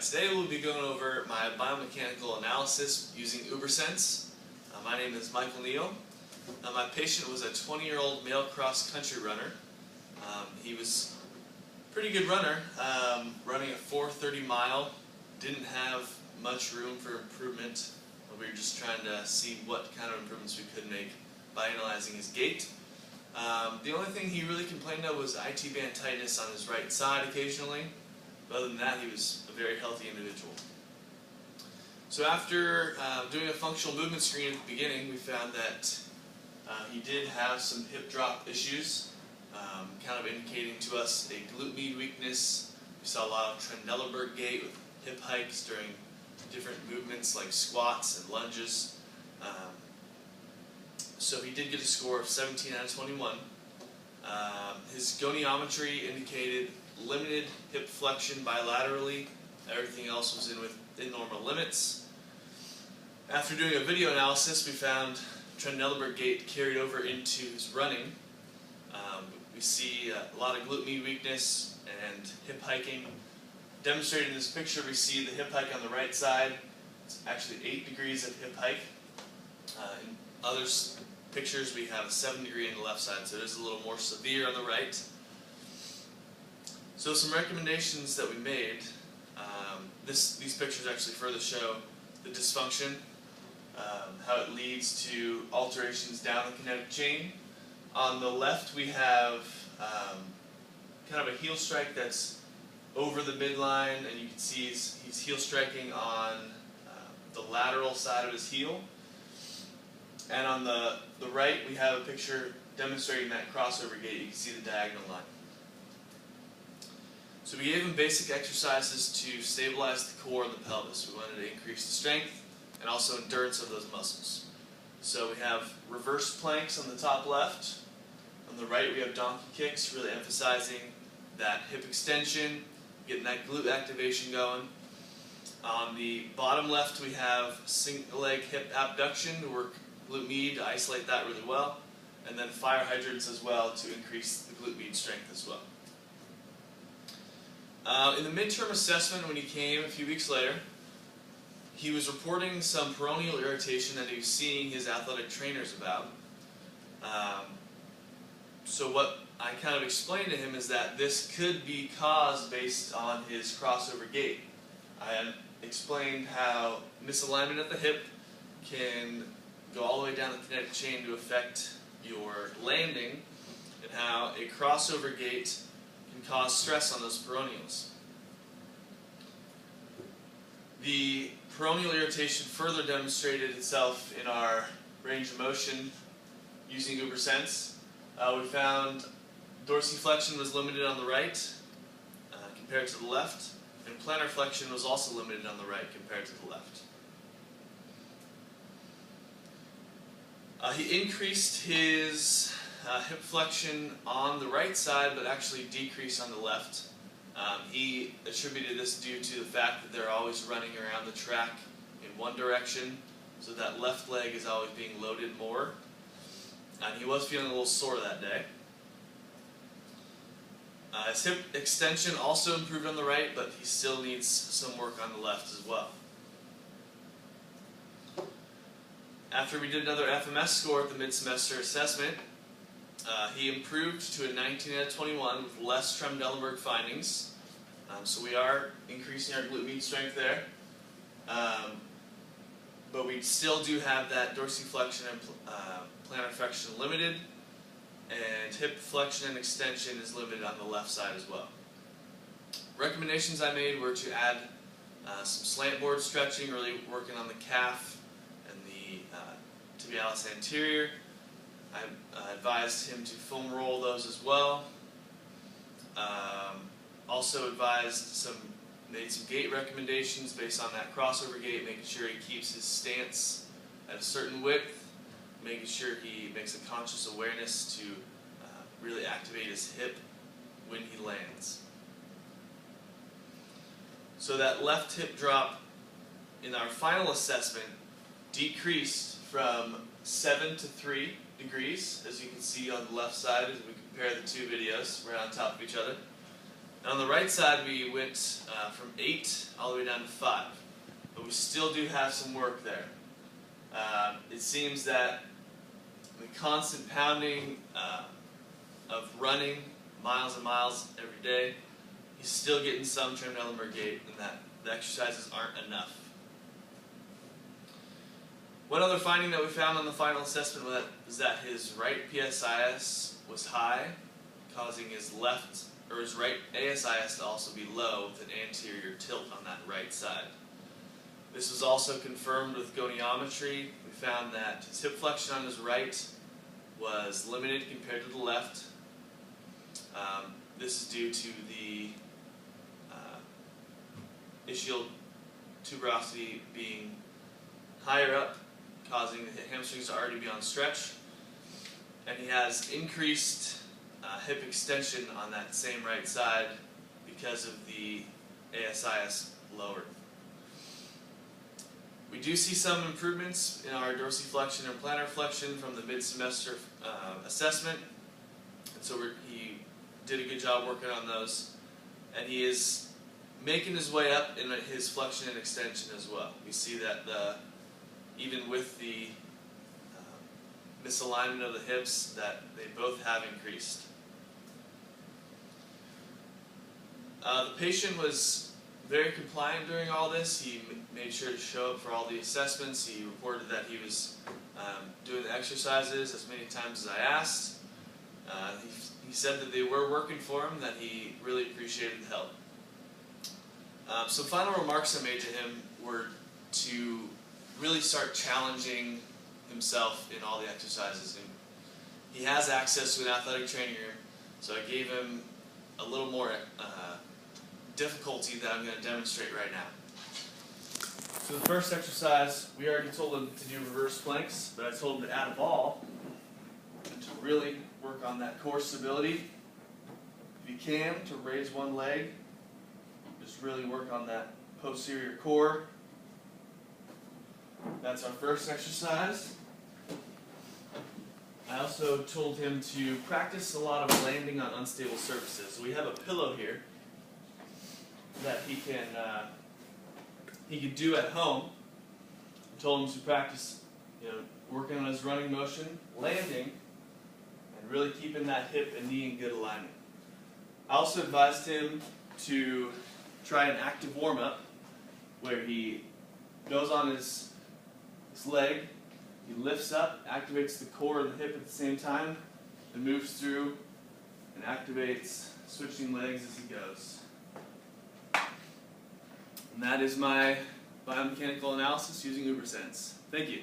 Today we'll be going over my biomechanical analysis using Ubersense. My name is Michael Neal. My patient was a 20-year-old male cross-country runner. He was a pretty good runner, running a 4:30 mile. Didn't have much room for improvement. We were just trying to see what kind of improvements we could make by analyzing his gait. The only thing he really complained of was IT band tightness on his right side occasionally. But other than that, he was a very healthy individual. So after doing a functional movement screen at the beginning, we found that he did have some hip drop issues, kind of indicating to us a glute med weakness. We saw a lot of Trendelenburg gait with hip hikes during different movements like squats and lunges. So he did get a score of 17 out of 21. His goniometry indicated limited hip flexion bilaterally. Everything else was within normal limits. After doing a video analysis, we found Trendelenburg gait carried over into his running. We see a lot of glute med weakness and hip hiking. Demonstrated in this picture, we see the hip hike on the right side. It's actually 8 degrees of hip hike. In other pictures, we have a 7 degree on the left side, so it is a little more severe on the right. So some recommendations that we made. These pictures actually further show the dysfunction, how it leads to alterations down the kinetic chain. On the left we have kind of a heel strike that's over the midline, and you can see he's heel striking on the lateral side of his heel. And on the right we have a picture demonstrating that crossover gait. You can see the diagonal line. So we gave him basic exercises to stabilize the core and the pelvis. We wanted to increase the strength and also endurance of those muscles. So we have reverse planks on the top left. On the right we have donkey kicks, really emphasizing that hip extension, getting that glute activation going. On the bottom left we have single leg hip abduction to work glute med, to isolate that really well. And then fire hydrants as well to increase the glute med strength as well. In the midterm assessment, when he came a few weeks later, he was reporting some peroneal irritation that he was seeing his athletic trainers about. So what I kind of explained to him is that this could be caused based on his crossover gait. I explained how misalignment at the hip can go all the way down the kinetic chain to affect your landing, and how a crossover gait can cause stress on those peroneals. The peroneal irritation further demonstrated itself in our range of motion using Ubersense. We found dorsiflexion was limited on the right compared to the left, and plantar flexion was also limited on the right compared to the left. He increased his hip flexion on the right side, but actually decreased on the left. He attributed this due to the fact that they're always running around the track in one direction, so that left leg is always being loaded more. And he was feeling a little sore that day. His hip extension also improved on the right, but he still needs some work on the left as well. After we did another FMS score at the mid-semester assessment, he improved to a 19 out of 21 with less Trendelenburg findings. So we are increasing our glute med strength there. But we still do have that dorsiflexion and plantar flexion limited, and hip flexion and extension is limited on the left side as well. Recommendations I made were to add some slant board stretching, really working on the calf and the tibialis anterior. I advised him to foam roll those as well. Also made some gait recommendations based on that crossover gait, making sure he keeps his stance at a certain width, making sure he makes a conscious awareness to really activate his hip when he lands. So that left hip drop in our final assessment decreased from 7 to 3 degrees, as you can see on the left side as we compare the two videos right on top of each other. And on the right side, we went from 8 all the way down to 5, but we still do have some work there. It seems that the constant pounding of running miles and miles every day, he's still getting some Trendelenburg gait, and that the exercises aren't enough. One other finding that we found on the final assessment was that his right PSIS was high, causing his right ASIS to also be low with an anterior tilt on that right side. This was also confirmed with goniometry. We found that his hip flexion on his right was limited compared to the left. This is due to the ischial tuberosity being higher up, causing the hamstrings to already be on stretch. And he has increased hip extension on that same right side because of the ASIS lowered. We do see some improvements in our dorsiflexion and plantar flexion from the mid-semester assessment, and so he did a good job working on those, and he is making his way up in his flexion and extension as well. We see that even with the misalignment of the hips, that they both have increased. The patient was very compliant during all this. He made sure to show up for all the assessments. He reported that he was doing the exercises as many times as I asked. He said that they were working for him, that he really appreciated the help. Some final remarks I made to him were to really start challenging himself in all the exercises. And he has access to an athletic training room, so I gave him a little more difficulty that I'm going to demonstrate right now. So the first exercise, we already told him to do reverse planks, but I told him to add a ball and to really work on that core stability. If you can, to raise one leg, just really work on that posterior core. That's our first exercise. I also told him to practice a lot of landing on unstable surfaces. So we have a pillow here that he could do at home. I told him to practice, working on his running motion, landing, and really keeping that hip and knee in good alignment. I also advised him to try an active warm-up where he goes on his leg, he lifts up, activates the core and the hip at the same time, and moves through and activates switching legs as he goes. And that is my biomechanical analysis using Ubersense. Thank you.